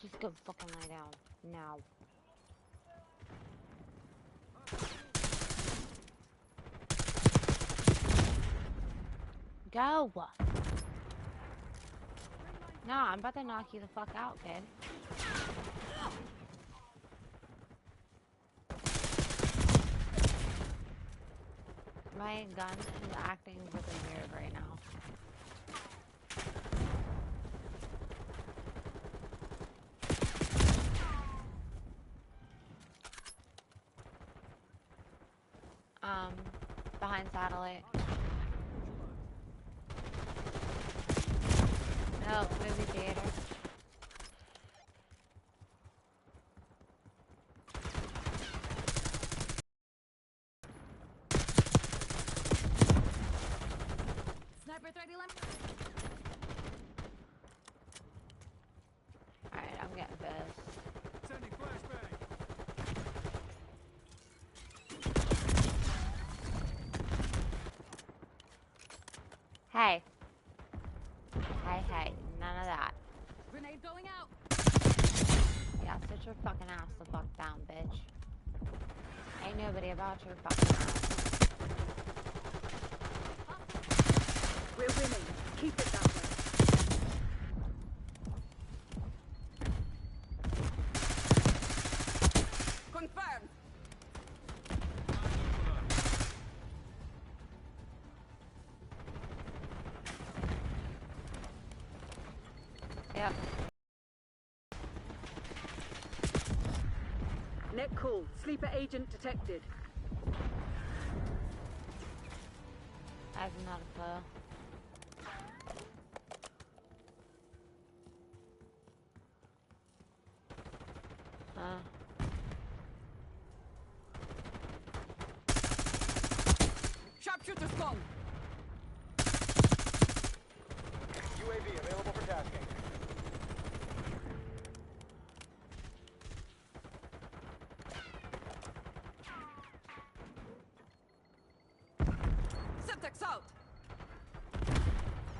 Just go fucking lie down. Now. Go! Nah, I'm about to knock you the fuck out, kid. My gun is acting really weird right now. Behind satellite. No, movie theater. Sniper 30 limit. Alright, I'm getting pissed. Sending flashbang. Hey. Hey, none of that. Grenade going out. Yeah, sit your fucking ass the fuck down, bitch. Ain't nobody about your fucking ass. We're winning. Keep it that way. Confirmed. Yep. Net call. Sleeper agent detected. I have not a clue. Sharpshooter's gone. UAV available for tasking. Semtex out.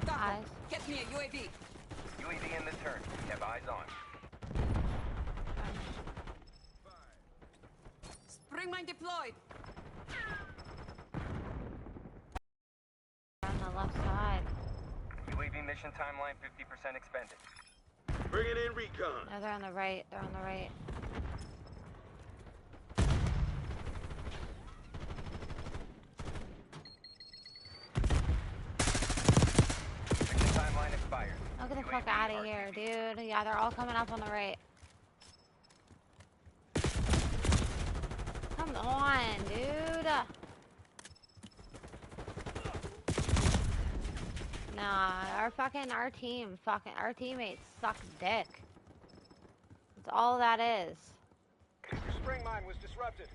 Eyes. Get me a UAV. UAV in this turn. Have eyes on. Spring mine deployed. On the left side. UAV mission timeline 50% expended. Bringing in recon. No, they're on the right. They're on the right. Mission timeline expired. Look at the fuck out of here, dude. Yeah, they're all coming up on the right. Come on, dude. Nah, our teammates suck dick. That's all that is. Your spring mine was disrupted.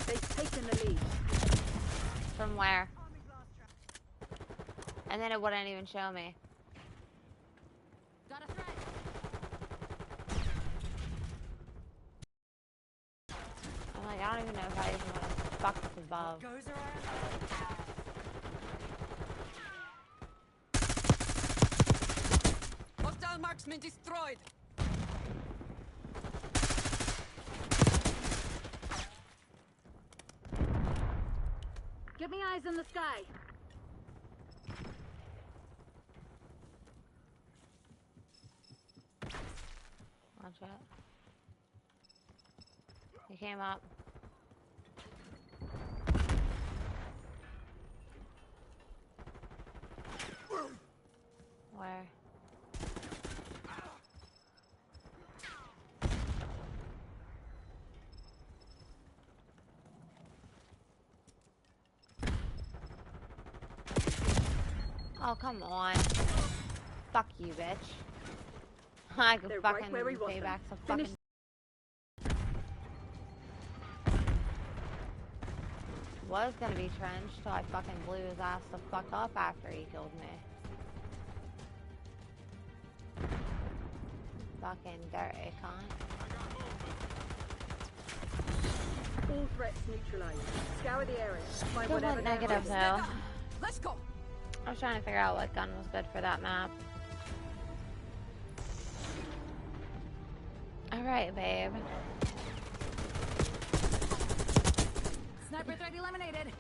They've taken the lead. From where? And then it wouldn't even show me. Got a threat. I'm like, I don't even know if I even want to fuck this above. Goes around. Hostile marksman destroyed. Give me eyes in the sky. Watch it. He came up. Where? Oh, come on. Fuck you, bitch. I could They're fucking right where we want pay them. back some Finish. fucking... Was gonna be trenched till I fucking blew his ass the fuck up after he killed me. Fucking dirty cunt. All threats neutralized. Scour the area. Find Still whatever went they're negative hiding. though. Let's go. I was trying to figure out what gun was good for that map. Alright, babe. Sniper threat eliminated.